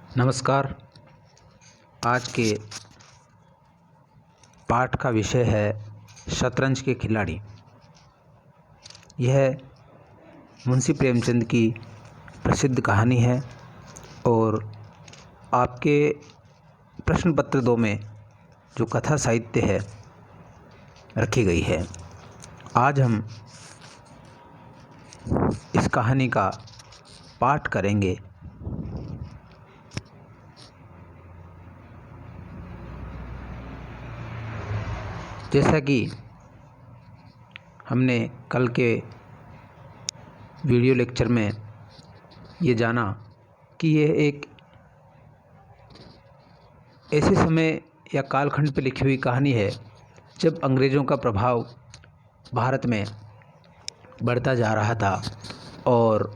नमस्कार। आज के पाठ का विषय है शतरंज के खिलाड़ी। यह मुंशी प्रेमचंद की प्रसिद्ध कहानी है और आपके प्रश्न पत्र 2 में जो कथा साहित्य है रखी गई है। आज हम इस कहानी का पाठ करेंगे। जैसा कि हमने कल के वीडियो लेक्चर में ये जाना कि यह एक ऐसे समय या कालखंड पर लिखी हुई कहानी है जब अंग्रेज़ों का प्रभाव भारत में बढ़ता जा रहा था और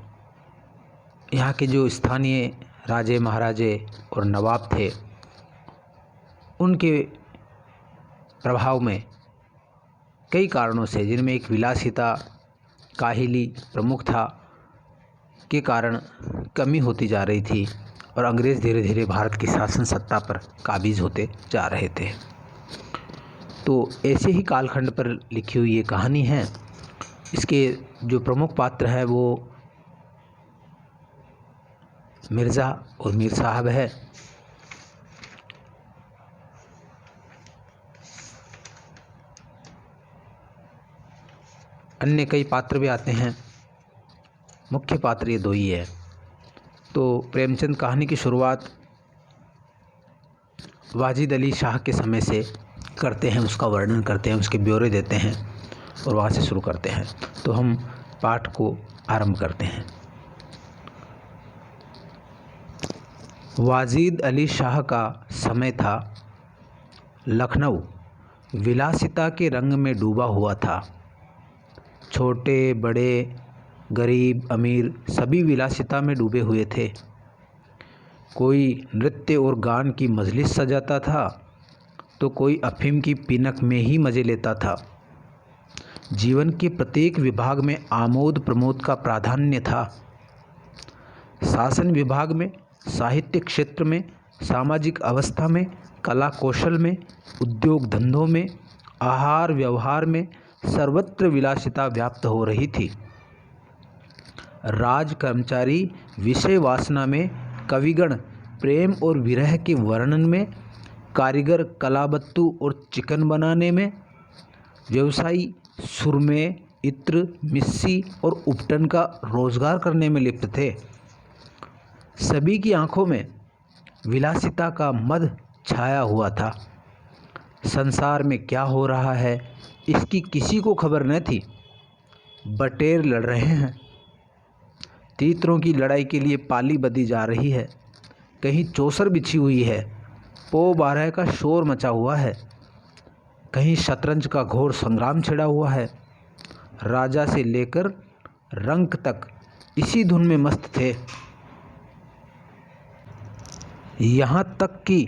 यहाँ के जो स्थानीय राजे महाराजे और नवाब थे उनके प्रभाव में कई कारणों से, जिनमें एक विलासिता काहिली प्रमुख था, के कारण कमी होती जा रही थी और अंग्रेज़ धीरे धीरे भारत की शासन सत्ता पर काबिज होते जा रहे थे। तो ऐसे ही कालखंड पर लिखी हुई ये कहानी है। इसके जो प्रमुख पात्र है वो मिर्ज़ा और मीर साहब है। अन्य कई पात्र भी आते हैं, मुख्य पात्र ये 2 ही है। तो प्रेमचंद कहानी की शुरुआत वाजिद अली शाह के समय से करते हैं, उसका वर्णन करते हैं, उसके ब्यौरे देते हैं और वहाँ से शुरू करते हैं। तो हम पाठ को आरंभ करते हैं। वाजिद अली शाह का समय था। लखनऊ विलासिता के रंग में डूबा हुआ था। छोटे बड़े, गरीब अमीर सभी विलासिता में डूबे हुए थे। कोई नृत्य और गान की मजलिस सजाता था तो कोई अफीम की पिनक में ही मज़े लेता था। जीवन के प्रत्येक विभाग में आमोद प्रमोद का प्राधान्य था। शासन विभाग में, साहित्य क्षेत्र में, सामाजिक अवस्था में, कला कौशल में, उद्योग धंधों में, आहार व्यवहार में सर्वत्र विलासिता व्याप्त हो रही थी। राज कर्मचारी विषय वासना में, कविगण प्रेम और विरह के वर्णन में, कारीगर कलाबत्तू और चिकन बनाने में, व्यवसायी सुरमे, इत्र, मिस्सी और उपटन का रोजगार करने में लिप्त थे। सभी की आंखों में विलासिता का मद छाया हुआ था। संसार में क्या हो रहा है इसकी किसी को खबर न थी। बटेर लड़ रहे हैं, तीतरों की लड़ाई के लिए पाली बधी जा रही है, कहीं चौसर बिछी हुई है, पो 12 का शोर मचा हुआ है, कहीं शतरंज का घोर संग्राम छिड़ा हुआ है। राजा से लेकर रंक तक इसी धुन में मस्त थे। यहाँ तक कि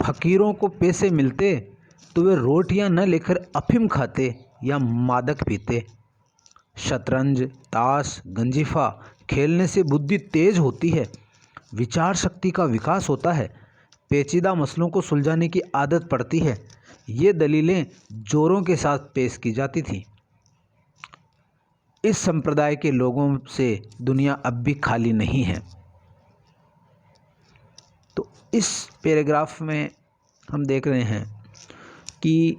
फकीरों को पैसे मिलते तो वे रोटियां न लेकर अफीम खाते या मादक पीते। शतरंज, ताश, गंजीफा खेलने से बुद्धि तेज होती है, विचार शक्ति का विकास होता है, पेचीदा मसलों को सुलझाने की आदत पड़ती है। ये दलीलें जोरों के साथ पेश की जाती थी। इस संप्रदाय के लोगों से दुनिया अब भी खाली नहीं है। तो इस पैराग्राफ में हम देख रहे हैं कि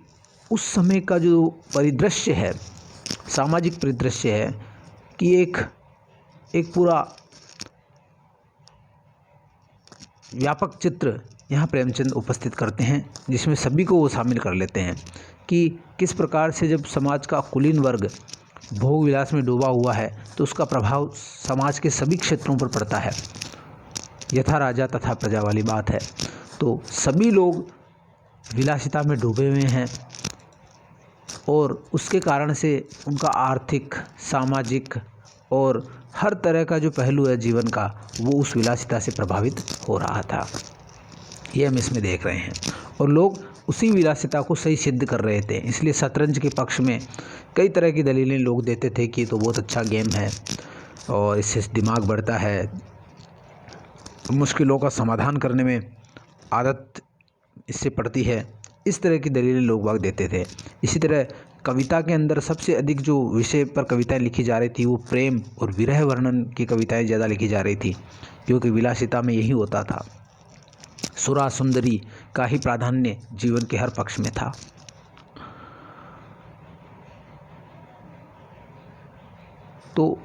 उस समय का जो परिदृश्य है, सामाजिक परिदृश्य है, कि एक पूरा व्यापक चित्र यहाँ प्रेमचंद उपस्थित करते हैं, जिसमें सभी को वो शामिल कर लेते हैं कि किस प्रकार से जब समाज का कुलीन वर्ग भोग विलास में डूबा हुआ है तो उसका प्रभाव समाज के सभी क्षेत्रों पर पड़ता है। यथा राजा तथा प्रजा वाली बात है। तो सभी लोग विलासिता में डूबे हुए हैं और उसके कारण से उनका आर्थिक, सामाजिक और हर तरह का जो पहलू है जीवन का, वो उस विलासिता से प्रभावित हो रहा था। ये हम इसमें देख रहे हैं और लोग उसी विलासिता को सही सिद्ध कर रहे थे। इसलिए शतरंज के पक्ष में कई तरह की दलीलें लोग देते थे कि तो बहुत अच्छा गेम है और इससे दिमाग बढ़ता है, मुश्किलों का समाधान करने में आदत इससे पड़ती है। इस तरह की दलीलें लोग बाग देते थे। इसी तरह कविता के अंदर सबसे अधिक जो विषय पर कविताएं लिखी जा रही थी वो प्रेम और विरह वर्णन की कविताएं ज़्यादा लिखी जा रही थी, क्योंकि विलासिता में यही होता था। सुरा सुंदरी का ही प्राधान्य जीवन के हर पक्ष में था। तो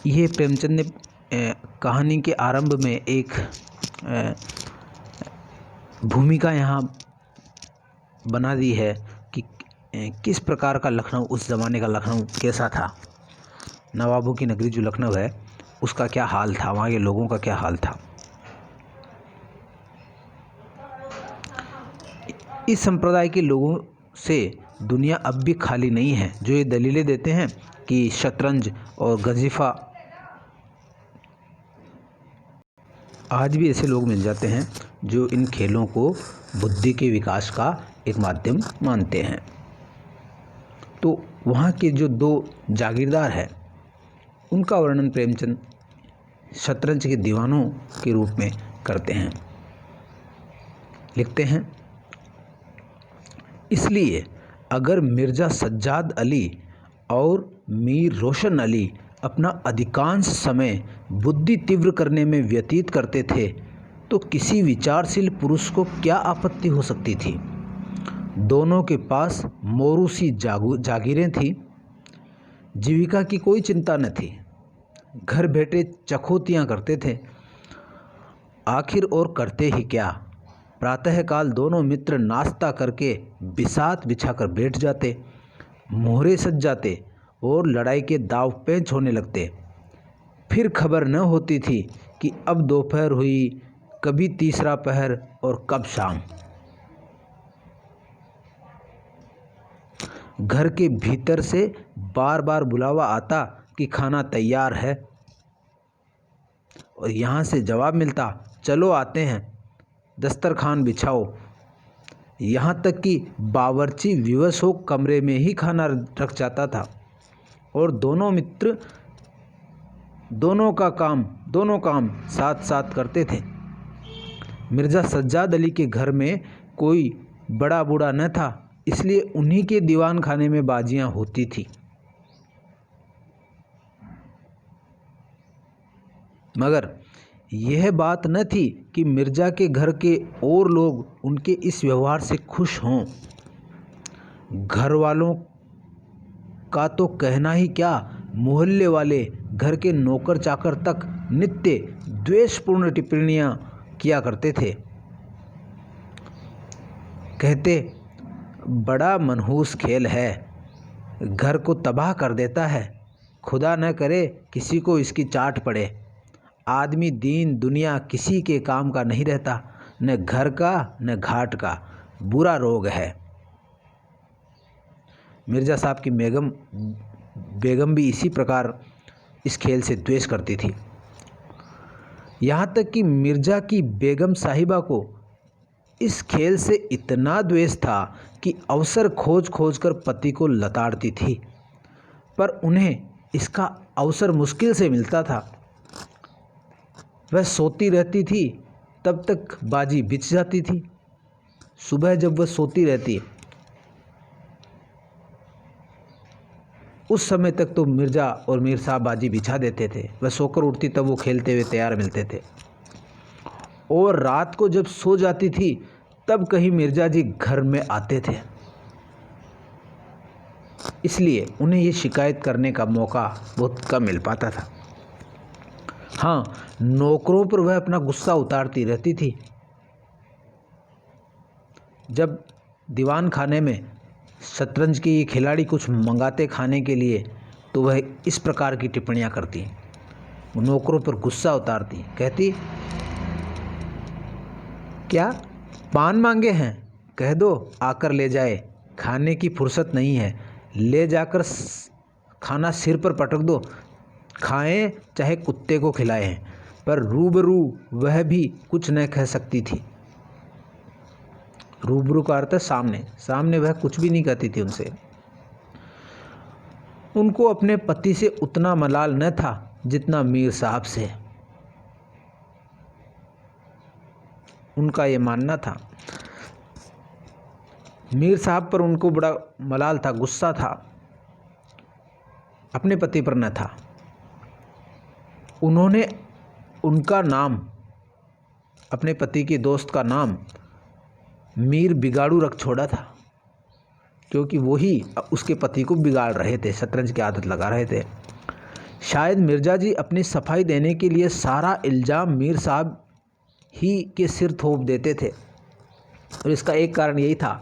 ये प्रेमचंद ने कहानी के आरंभ में एक भूमिका यहाँ बना दी है कि किस प्रकार का लखनऊ, उस ज़माने का लखनऊ कैसा था। नवाबों की नगरी जो लखनऊ है उसका क्या हाल था, वहाँ के लोगों का क्या हाल था। इस संप्रदाय के लोगों से दुनिया अब भी खाली नहीं है, जो ये दलीलें देते हैं कि शतरंज और गंजीफा, आज भी ऐसे लोग मिल जाते हैं जो इन खेलों को बुद्धि के विकास का एक माध्यम मानते हैं। तो वहाँ के जो दो जागीरदार हैं उनका वर्णन प्रेमचंद शतरंज के दीवानों के रूप में करते हैं। लिखते हैं, इसलिए अगर मिर्ज़ा सज्जाद अली और मीर रोशन अली अपना अधिकांश समय बुद्धि तीव्र करने में व्यतीत करते थे तो किसी विचारशील पुरुष को क्या आपत्ति हो सकती थी। दोनों के पास मोरूसी जागीरें थीं, जीविका की कोई चिंता न थी, घर बैठे चखोतियाँ करते थे। आखिर और करते ही क्या, प्रातःकाल दोनों मित्र नाश्ता करके बिसात बिछाकर बैठ जाते, मोहरे सज जाते और लड़ाई के दाव पेंच होने लगते। फिर खबर न होती थी कि अब दोपहर हुई, कभी तीसरा पहर और कब शाम। घर के भीतर से बार बार बुलावा आता कि खाना तैयार है, और यहाँ से जवाब मिलता, चलो आते हैं, दस्तरखान बिछाओ। यहाँ तक कि बावर्ची विवश हो कमरे में ही खाना रख जाता था और दोनों मित्र दोनों काम साथ साथ करते थे। मिर्ज़ा सज्जाद अली के घर में कोई बड़ा बूढ़ा न था, इसलिए उन्हीं के दीवान खाने में बाजियां होती थी। मगर यह बात न थी कि मिर्ज़ा के घर के और लोग उनके इस व्यवहार से खुश हों। घर वालों का तो कहना ही क्या, मोहल्ले वाले, घर के नौकर चाकर तक नित्य द्वेषपूर्ण टिप्पणियां किया करते थे। कहते, बड़ा मनहूस खेल है, घर को तबाह कर देता है, खुदा न करे किसी को इसकी चाट पड़े। आदमी दीन दुनिया किसी के काम का नहीं रहता, न घर का न घाट का, बुरा रोग है। मिर्ज़ा साहब की बेगम भी इसी प्रकार इस खेल से द्वेष करती थी। यहाँ तक कि मिर्ज़ा की बेगम साहिबा को इस खेल से इतना द्वेष था कि अवसर खोज खोज कर पति को लताड़ती थी, पर उन्हें इसका अवसर मुश्किल से मिलता था। वह सोती रहती थी तब तक बाजी बिछ जाती थी। सुबह जब वह सोती रहती उस समय तक तो मिर्ज़ा और मीर साहब बाजी बिछा देते थे। वह सोकर उठती तब वो खेलते हुए तैयार मिलते थे, और रात को जब सो जाती थी तब कहीं मिर्ज़ा जी घर में आते थे। इसलिए उन्हें ये शिकायत करने का मौका बहुत कम मिल पाता था। हाँ, नौकरों पर वह अपना गुस्सा उतारती रहती थी। जब दीवान खाने में शतरंज के ये खिलाड़ी कुछ मंगाते खाने के लिए तो वह इस प्रकार की टिप्पणियां करती, नौकरों पर गुस्सा उतारती, कहती, क्या पान मांगे हैं, कह दो आकर ले जाए, खाने की फुर्सत नहीं है, ले जाकर खाना सिर पर पटक दो, खाएं चाहे कुत्ते को खिलाएं। पर रूबरू वह भी कुछ न कह सकती थी। रूबरू का अर्थ है सामने वह कुछ भी नहीं कहती थी उनसे। उनको अपने पति से उतना मलाल न था जितना मीर साहब से। उनका ये मानना था। मीर साहब पर उनको बड़ा मलाल था, गुस्सा था, अपने पति पर न था। उन्होंने उनका नाम, अपने पति के दोस्त का नाम मीर बिगाड़ू रख छोड़ा था, क्योंकि वही उसके पति को बिगाड़ रहे थे, शतरंज की आदत लगा रहे थे। शायद मिर्ज़ा जी अपनी सफाई देने के लिए सारा इल्ज़ाम मीर साहब ही के सिर थोप देते थे, और इसका एक कारण यही था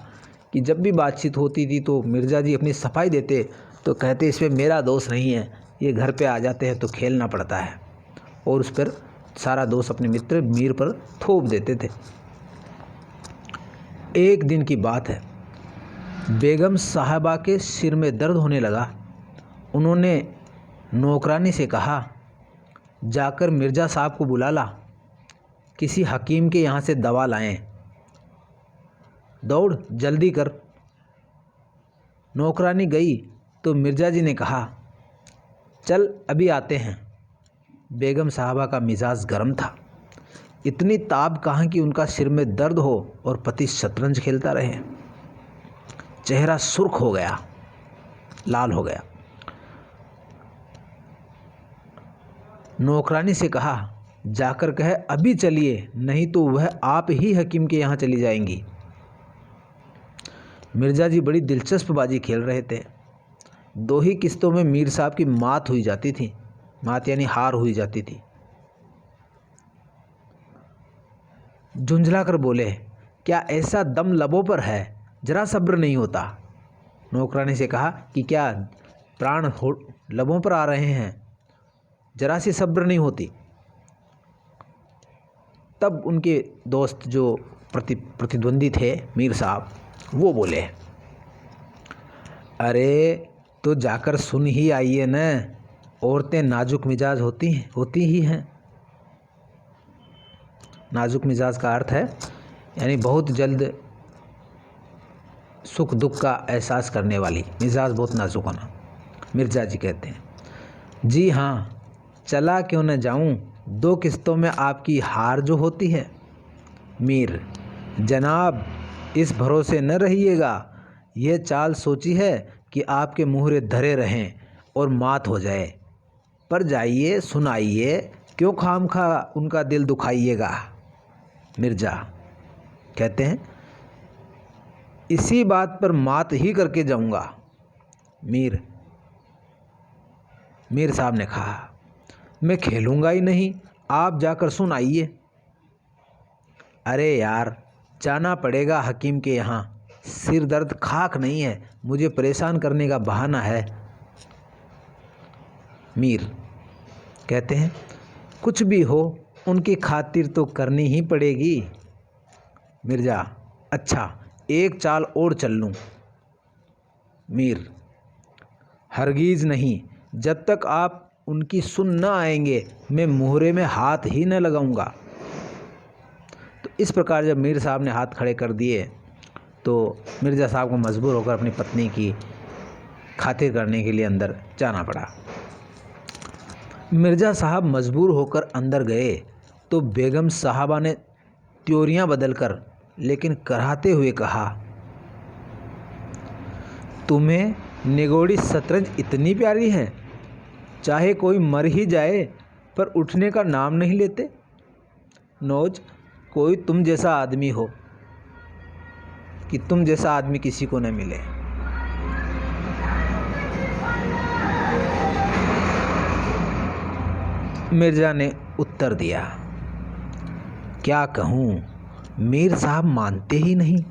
कि जब भी बातचीत होती थी तो मिर्ज़ा जी अपनी सफाई देते तो कहते इसमें मेरा दोष नहीं है, ये घर पे आ जाते हैं तो खेलना पड़ता है, और उस पर सारा दोष अपने मित्र मीर पर थोप देते थे। एक दिन की बात है, बेगम साहबा के सिर में दर्द होने लगा। उन्होंने नौकरानी से कहा, जाकर मिर्ज़ा साहब को बुला ला, किसी हकीम के यहाँ से दवा लाएं, दौड़ जल्दी कर। नौकरानी गई तो मिर्ज़ा जी ने कहा, चल अभी आते हैं। बेगम साहबा का मिजाज गर्म था। इतनी ताब कहाँ कि उनका सिर में दर्द हो और पति शतरंज खेलता रहे। चेहरा सुर्ख हो गया, लाल हो गया। नौकरानी से कहा, जाकर कहे अभी चलिए, नहीं तो वह आप ही हकीम के यहाँ चली जाएंगी। मिर्ज़ा जी बड़ी दिलचस्प बाजी खेल रहे थे। 2 ही किस्तों में मीर साहब की मात हुई जाती थी, मात यानी हार हुई जाती थी। झुंझला कर बोले, क्या ऐसा दम लबों पर है, जरा सब्र नहीं होता। नौकरानी से कहा कि क्या प्राण लबों पर आ रहे हैं, जरा सी सब्र नहीं होती। तब उनके दोस्त जो प्रतिद्वंदी थे मीर साहब, वो बोले, अरे तो जाकर सुन ही आइए न, औरतें नाजुक मिजाज होती ही हैं। नाजुक मिजाज का अर्थ है यानी बहुत जल्द सुख दुख का एहसास करने वाली, मिजाज बहुत नाजुक होना। मिर्ज़ा जी कहते हैं, जी हाँ, चला क्यों न जाऊं, 2 किस्तों में आपकी हार जो होती है। मीर, जनाब इस भरोसे न रहिएगा, यह चाल सोची है कि आपके मुहरे धरे रहें और मात हो जाए, पर जाइए सुनाइए, क्यों खामखा उनका दिल दुखाइएगा। मिर्ज़ा कहते हैं, इसी बात पर मात ही करके जाऊंगा। मीर साहब ने कहा, मैं खेलूंगा ही नहीं, आप जाकर सुनाइए। अरे यार, जाना पड़ेगा हकीम के यहाँ, सिर दर्द खाक नहीं है, मुझे परेशान करने का बहाना है। मीर कहते हैं, कुछ भी हो उनकी खातिर तो करनी ही पड़ेगी। मिर्ज़ा, अच्छा एक चाल और चल लूँ। मीर, हरगिज़ नहीं, जब तक आप उनकी सुन न आएंगे मैं मुहरे में हाथ ही न लगाऊंगा। तो इस प्रकार जब मीर साहब ने हाथ खड़े कर दिए तो मिर्ज़ा साहब को मजबूर होकर अपनी पत्नी की खातिर करने के लिए अंदर जाना पड़ा। मिर्ज़ा साहब मजबूर होकर अंदर गए तो बेगम साहबा ने त्योरियां बदलकर लेकिन कराहते हुए कहा, तुम्हें निगोड़ी शतरंज इतनी प्यारी है, चाहे कोई मर ही जाए पर उठने का नाम नहीं लेते। नौज, कोई तुम जैसा आदमी हो कि तुम जैसा आदमी किसी को न मिले। मिर्ज़ा ने उत्तर दिया, क्या कहूँ, मीर साहब मानते ही नहीं,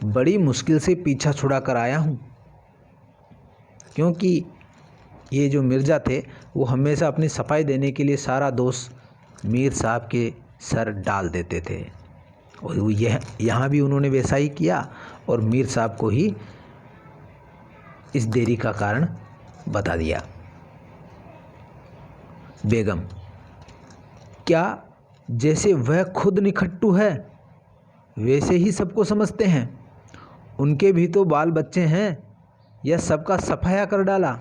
बड़ी मुश्किल से पीछा छुड़ा कर आया हूँ, क्योंकि ये जो मिर्ज़ा थे वो हमेशा अपनी सफाई देने के लिए सारा दोष मीर साहब के सर डाल देते थे, और यह यहाँ भी उन्होंने वैसा ही किया और मीर साहब को ही इस देरी का कारण बता दिया। बेगम, क्या जैसे वह खुद निखट्टू है वैसे ही सबको समझते हैं, उनके भी तो बाल बच्चे हैं, यह सबका सफाया कर डाला।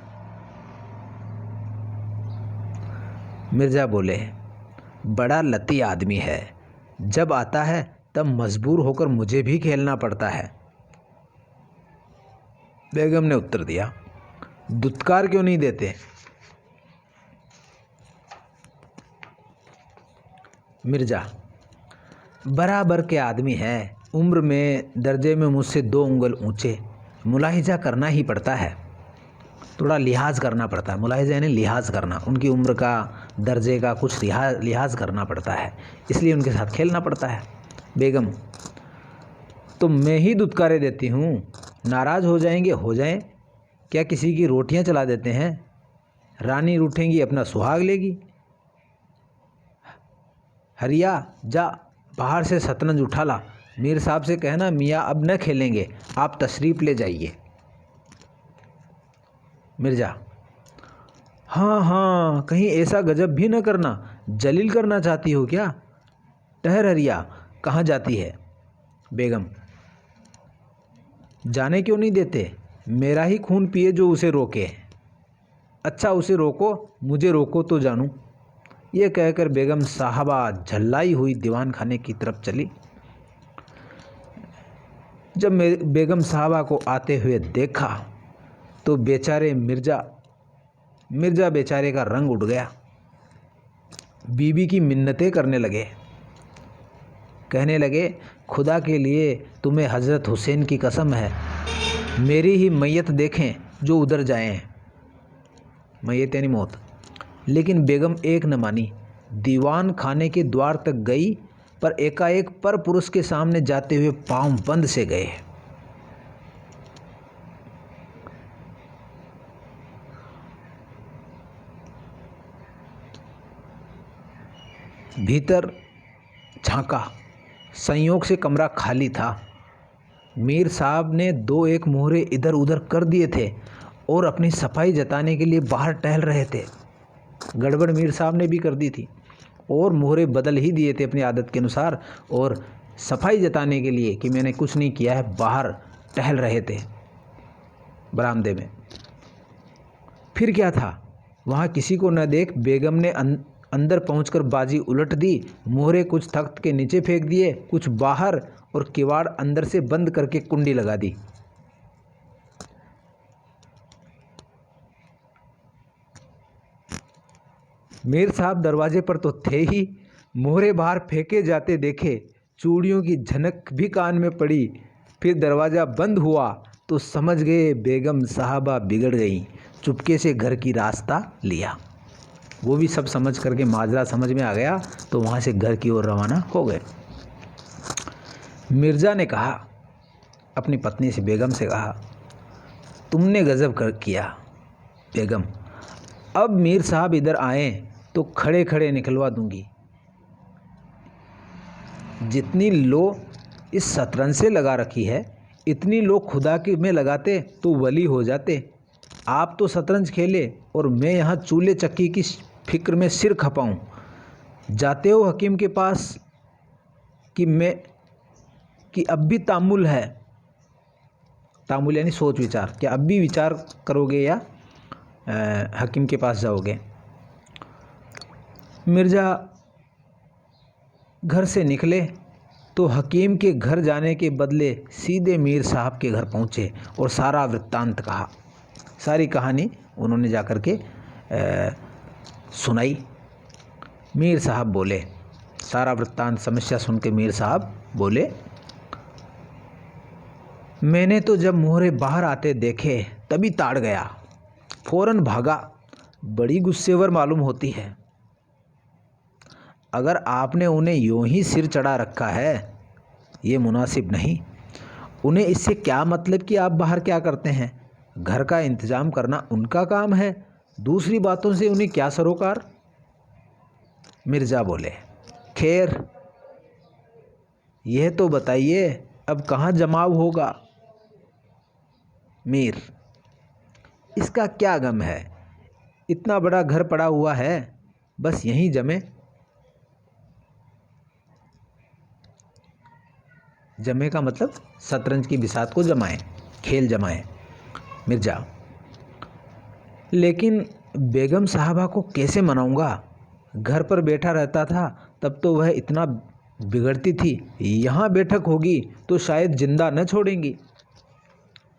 मिर्ज़ा बोले, बड़ा लती आदमी है, जब आता है तब मजबूर होकर मुझे भी खेलना पड़ता है। बेगम ने उत्तर दिया, दुत्कार क्यों नहीं देते? मिर्जा, बराबर के आदमी हैं, उम्र में दर्जे में मुझसे 2 उंगल ऊंचे, मुलाहिजा करना ही पड़ता है, थोड़ा लिहाज करना पड़ता है। मुलाहिजा यानी लिहाज करना, उनकी उम्र का, दर्जे का कुछ लिहाज करना पड़ता है, इसलिए उनके साथ खेलना पड़ता है। बेगम, तो मैं ही दुत्कारे देती हूँ, नाराज़ हो जाएंगे हो जाएं, क्या किसी की रोटियां चला देते हैं? रानी रूठेंगी अपना सुहाग लेगी। हरिया, जा बाहर से शतरंज उठा ला, मीर साहब से कहना मियाँ अब न खेलेंगे, आप तशरीफ़ ले जाइए। मिर्जा, हाँ हाँ, कहीं ऐसा गजब भी न करना, जलील करना चाहती हो क्या? ठहर हरिया, कहाँ जाती है? बेगम, जाने क्यों नहीं देते? मेरा ही खून पिए जो उसे रोके। अच्छा उसे रोको, मुझे रोको तो जानूं। ये कहकर बेगम साहबा झल्लाई हुई दीवान खाने की तरफ चली। जब बेगम साहबा को आते हुए देखा तो बेचारे मिर्जा बेचारे का रंग उड़ गया। बीबी की मिन्नतें करने लगे, कहने लगे, खुदा के लिए तुम्हें हज़रत हुसैन की कसम है, मेरी ही मैयत देखें जो उधर जाएं। मैयत यानी मौत। लेकिन बेगम एक न मानी, दीवान खाने के द्वार तक गई, पर एकाएक पर पुरुष के सामने जाते हुए पांव बंद से गए। भीतर झांका, संयोग से कमरा खाली था। मीर साहब ने 2-1 मोहरे इधर उधर कर दिए थे और अपनी सफाई जताने के लिए बाहर टहल रहे थे। गड़बड़ मीर साहब ने भी कर दी थी और मोहरे बदल ही दिए थे अपनी आदत के अनुसार, और सफाई जताने के लिए कि मैंने कुछ नहीं किया है, बाहर टहल रहे थे बरामदे में। फिर क्या था, वहाँ किसी को न देख बेगम ने अंदर पहुंचकर बाजी उलट दी, मोहरे कुछ तख्त के नीचे फेंक दिए, कुछ बाहर, और किवाड़ अंदर से बंद करके कुंडी लगा दी। मीर साहब दरवाजे पर तो थे ही, मोहरे बाहर फेंके जाते देखे, चूड़ियों की झनक भी कान में पड़ी। फिर दरवाज़ा बंद हुआ तो समझ गए बेगम साहबा बिगड़ गई, चुपके से घर की रास्ता लिया। वो भी सब समझ करके माजरा समझ में आ गया तो वहाँ से घर की ओर रवाना हो गए। मिर्ज़ा ने कहा, अपनी पत्नी से, बेगम से कहा, तुमने गजब कर किया बेगम, अब मीर साहब इधर आए तो खड़े खड़े निकलवा दूंगी। जितनी लो इस शतरंज से लगा रखी है, इतनी लो खुदा के में लगाते तो वली हो जाते। आप तो शतरंज खेले और मैं यहाँ चूल्हे चक्की की फिक्र में सिर खपाऊं। जाते हो हकीम के पास कि अब भी तामुल है, तामुल यानी सोच विचार, क्या अब भी विचार करोगे या हकीम के पास जाओगे? मिर्ज़ा घर से निकले तो हकीम के घर जाने के बदले सीधे मीर साहब के घर पहुँचे और सारा वृत्तांत कहा। सारी कहानी उन्होंने जाकर के सुनाई। मीर साहब बोले, सारा वृत्तांत समस्या सुन के मीर साहब बोले, मैंने तो जब मोहरे बाहर आते देखे तभी ताड़ गया, फौरन भागा, बड़ी गुस्सेवर मालूम होती है। अगर आपने उन्हें यूं ही सिर चढ़ा रखा है, ये मुनासिब नहीं। उन्हें इससे क्या मतलब कि आप बाहर क्या करते हैं? घर का इंतज़ाम करना उनका काम है, दूसरी बातों से उन्हें क्या सरोकार? मिर्ज़ा बोले, खैर यह तो बताइए अब कहाँ जमाव होगा? मीर, इसका क्या गम है, इतना बड़ा घर पड़ा हुआ है, बस यहीं जमे। जमे का मतलब शतरंज की बिसात को जमाएं, खेल जमाएं। मिर्ज़ा, लेकिन बेगम साहबा को कैसे मनाऊंगा? घर पर बैठा रहता था तब तो वह इतना बिगड़ती थी, यहाँ बैठक होगी तो शायद जिंदा न छोड़ेंगी।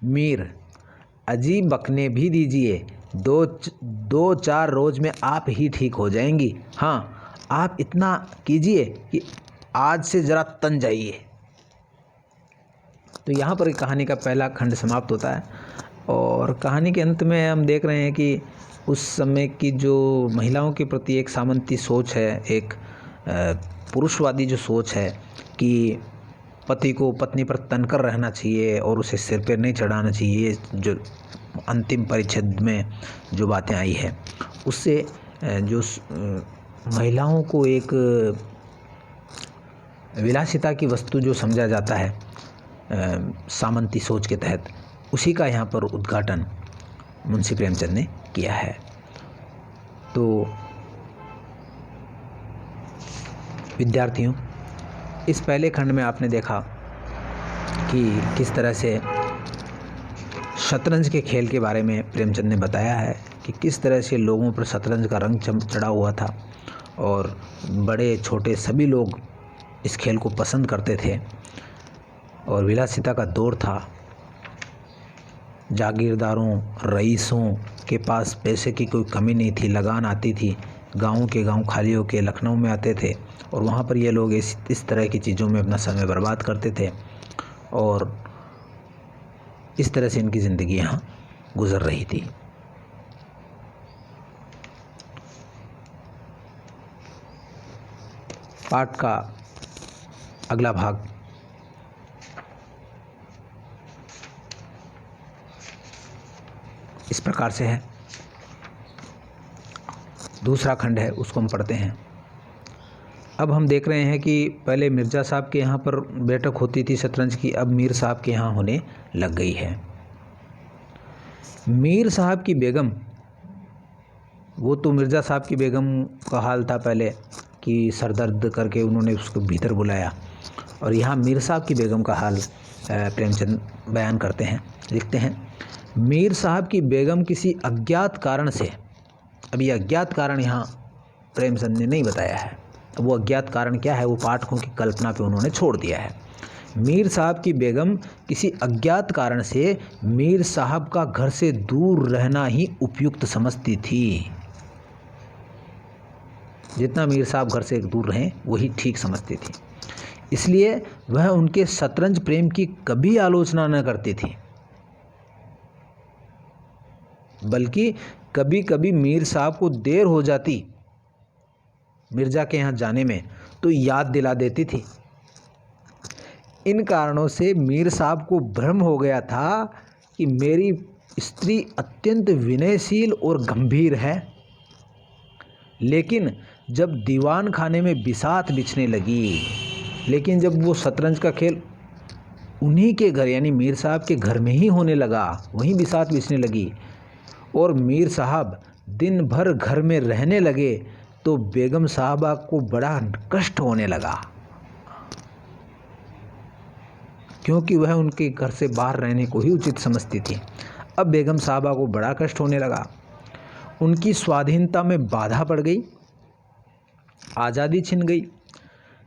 मीर, अजी बकने भी दीजिए, दो चार रोज में आप ही ठीक हो जाएंगी। हाँ, आप इतना कीजिए कि आज से ज़रा तन जाइए। तो यहाँ पर कहानी का पहला खंड समाप्त होता है और कहानी के अंत में हम देख रहे हैं कि उस समय की जो महिलाओं के प्रति एक सामंती सोच है, एक पुरुषवादी जो सोच है कि पति को पत्नी पर तनकर रहना चाहिए और उसे सिर पर नहीं चढ़ाना चाहिए, जो अंतिम परिच्छेद में जो बातें आई है, उससे जो महिलाओं को एक विलासिता की वस्तु जो समझा जाता है सामंती सोच के तहत, उसी का यहाँ पर उद्घाटन मुंशी प्रेमचंद ने किया है। तो विद्यार्थियों, इस पहले खंड में आपने देखा कि किस तरह से शतरंज के खेल के बारे में प्रेमचंद ने बताया है कि किस तरह से लोगों पर शतरंज का रंग चढ़ा हुआ था और बड़े छोटे सभी लोग इस खेल को पसंद करते थे और विलासिता का दौर था। जागीरदारों, रईसों के पास पैसे की कोई कमी नहीं थी, लगान आती थी, गाँव के गाँव खाली होकर लखनऊ में आते थे और वहाँ पर ये लोग इस तरह की चीज़ों में अपना समय बर्बाद करते थे और इस तरह से इनकी ज़िंदगी यहाँ गुजर रही थी। पाठ का अगला भाग इस प्रकार से है। दूसरा खंड है, उसको हम पढ़ते हैं। अब हम देख रहे हैं कि पहले मिर्ज़ा साहब के यहाँ पर बैठक होती थी शतरंज की, अब मीर साहब के यहाँ होने लग गई है। मीर साहब की बेगम, वो तो मिर्ज़ा साहब की बेगम का हाल था पहले कि सर दर्द करके उन्होंने उसको भीतर बुलाया, और यहाँ मीर साहब की बेगम का हाल प्रेमचंद बयान करते हैं, लिखते हैं। मीर साहब की बेगम किसी अज्ञात कारण से, अब ये अज्ञात कारण यहाँ प्रेमचंद ने नहीं बताया है, वो अज्ञात कारण क्या है वो पाठकों की कल्पना पे उन्होंने छोड़ दिया है। मीर साहब की बेगम किसी अज्ञात कारण से मीर साहब का घर से दूर रहना ही उपयुक्त समझती थी। जितना मीर साहब घर से दूर रहें वही ठीक समझती थी, इसलिए वह उनके शतरंज प्रेम की कभी आलोचना न करती थी, बल्कि कभी कभी मीर साहब को देर हो जाती मिर्ज़ा के यहाँ जाने में तो याद दिला देती थी। इन कारणों से मीर साहब को भ्रम हो गया था कि मेरी स्त्री अत्यंत विनयशील और गंभीर है, लेकिन जब दीवान खाने में बिसात बिछने लगी, लेकिन जब वो शतरंज का खेल उन्हीं के घर यानी मीर साहब के घर में ही होने लगा, वहीं बिसात बिछने लगी और मीर साहब दिन भर घर में रहने लगे, तो बेगम साहबा को बड़ा कष्ट होने लगा, क्योंकि वह उनके घर से बाहर रहने को ही उचित समझती थी। अब बेगम साहबा को बड़ा कष्ट होने लगा, उनकी स्वाधीनता में बाधा पड़ गई, आज़ादी छिन गई।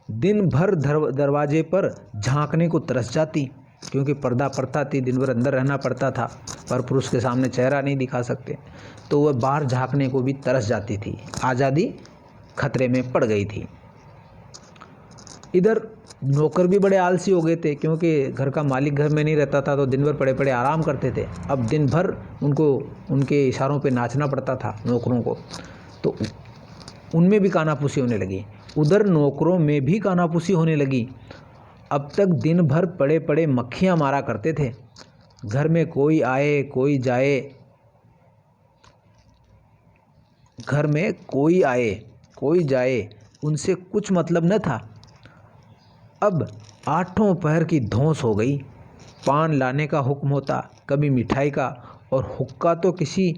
दिन भर दरवाजे पर झांकने को तरस जाती, क्योंकि पर्दा प्रथा थी, दिन भर अंदर रहना पड़ता था, पर पुरुष के सामने चेहरा नहीं दिखा सकते, तो वह बाहर झांकने को भी तरस जाती थी। आज़ादी खतरे में पड़ गई थी। इधर नौकर भी बड़े आलसी हो गए थे, क्योंकि घर का मालिक घर में नहीं रहता था, तो दिन भर पड़े पड़े आराम करते थे। अब दिन भर उनको उनके इशारों पे नाचना पड़ता था नौकरों को, तो उनमें भी कानाफूसी होने लगी। उधर नौकरों में भी कानाफूसी होने लगी। अब तक दिन भर पड़े पड़े मक्खियाँ मारा करते थे। घर में कोई आए कोई जाए, घर में कोई आए कोई जाए, उनसे कुछ मतलब न था। अब आठों पहर की धौंस हो गई। पान लाने का हुक्म होता, कभी मिठाई का, और हुक्का तो किसी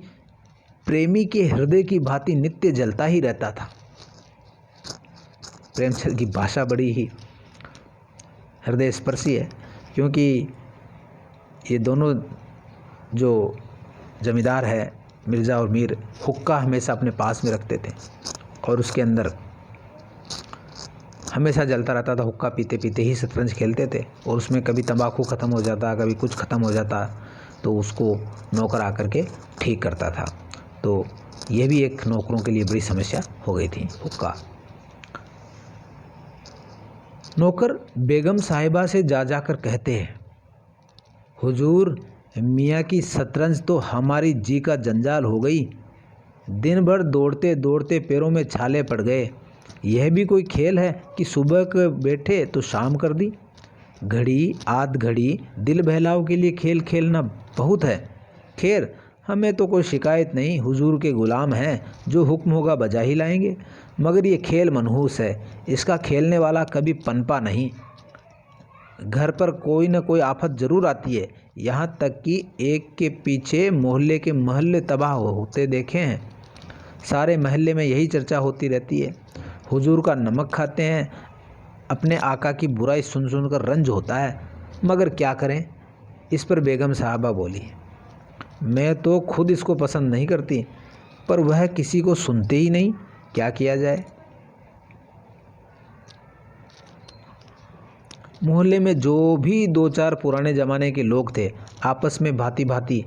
प्रेमी के हृदय की भांति नित्य जलता ही रहता था। प्रेमचंद की भाषा बड़ी ही हृदय स्पर्शी है, क्योंकि ये दोनों जो जमींदार है मिर्ज़ा और मीर, हुक्का हमेशा अपने पास में रखते थे और उसके अंदर हमेशा जलता रहता था, हुक्का पीते पीते ही शतरंज खेलते थे और उसमें कभी तंबाकू ख़त्म हो जाता, कभी कुछ ख़त्म हो जाता तो उसको नौकर आकर के ठीक करता था। तो यह भी एक नौकरों के लिए बड़ी समस्या हो गई थी हुक्का। नौकर बेगम साहिबा से जा जाकर कहते हैं, हुजूर मियाँ की शतरंज तो हमारी जी का जंजाल हो गई, दिन भर दौड़ते दौड़ते पैरों में छाले पड़ गए। यह भी कोई खेल है कि सुबह के बैठे तो शाम कर दी। घड़ी आध घड़ी दिल बहलाव के लिए खेल खेलना बहुत है। खैर हमें तो कोई शिकायत नहीं, हुजूर के गुलाम हैं, जो हुक्म होगा बजा ही लाएंगे। मगर ये खेल मनहूस है, इसका खेलने वाला कभी पनपा नहीं। घर पर कोई न कोई आफत ज़रूर आती है, यहाँ तक कि एक के पीछे मोहल्ले के महल्ले तबाह होते देखे हैं। सारे महल्ले में यही चर्चा होती रहती है। हुजूर का नमक खाते हैं, अपने आका की बुराई सुन सुनकर रंज होता है, मगर क्या करें। इस पर बेगम साहबा बोली, मैं तो खुद इसको पसंद नहीं करती, पर वह किसी को सुनते ही नहीं, क्या किया जाए। मोहल्ले में जो भी दो चार पुराने ज़माने के लोग थे आपस में भांति भांति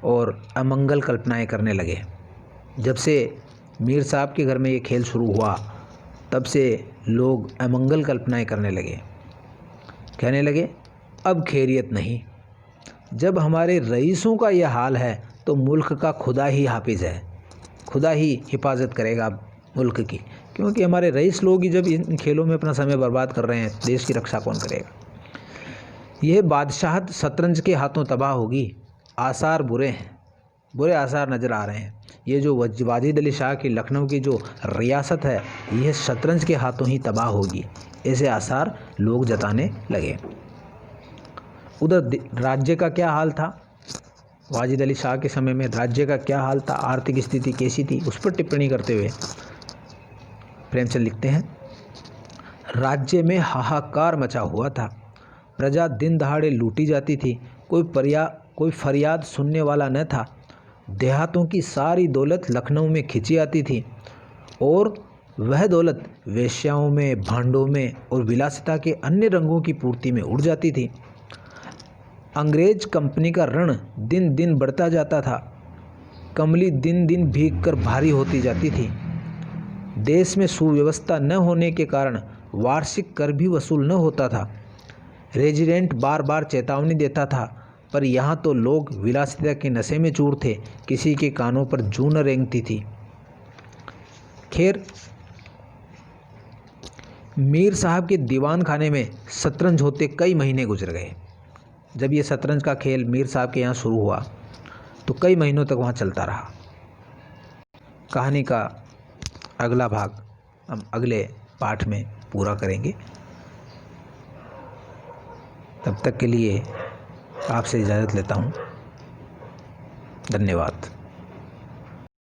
और अमंगल कल्पनाएं करने लगे। जब से मीर साहब के घर में ये खेल शुरू हुआ तब से लोग अमंगल कल्पनाएं करने लगे, कहने लगे अब खैरियत नहीं। जब हमारे रईसों का यह हाल है तो मुल्क का खुदा ही हाफिज़ है, खुदा ही हिफाजत करेगा मुल्क की, क्योंकि हमारे रईस लोग ही जब इन खेलों में अपना समय बर्बाद कर रहे हैं, देश की रक्षा कौन करेगा। यह बादशाहत शतरंज के हाथों तबाह होगी। आसार बुरे हैं, बुरे आसार नज़र आ रहे हैं। ये जो वाजिद अली शाह की लखनऊ की जो रियासत है, यह शतरंज के हाथों ही तबाह होगी, ऐसे आसार लोग जताने लगे। उधर राज्य का क्या हाल था, वाजिद अली शाह के समय में राज्य का क्या हाल था, आर्थिक स्थिति कैसी थी, उस पर टिप्पणी करते हुए प्रेमचंद लिखते हैं, राज्य में हाहाकार मचा हुआ था। प्रजा दिन दहाड़े लूटी जाती थी, कोई फरियाद सुनने वाला न था। देहातों की सारी दौलत लखनऊ में खिंची आती थी और वह दौलत वेश्याओं में, भांडों में और विलासिता के अन्य रंगों की पूर्ति में उड़ जाती थी। अंग्रेज कंपनी का ऋण दिन दिन बढ़ता जाता था। कमली दिन दिन भीग कर भारी होती जाती थी। देश में सुव्यवस्था न होने के कारण वार्षिक कर भी वसूल न होता था। रेजिडेंट बार बार चेतावनी देता था, पर यहाँ तो लोग विलासिता के नशे में चूर थे, किसी के कानों पर जूं न रेंगती थी। खैर मीर साहब के दीवान खाने में शतरंज होते कई महीने गुजर गए। जब ये शतरंज का खेल मीर साहब के यहाँ शुरू हुआ तो कई महीनों तक वहाँ चलता रहा। कहानी का अगला भाग हम अगले पाठ में पूरा करेंगे। तब तक के लिए आपसे इजाज़त लेता हूँ। धन्यवाद।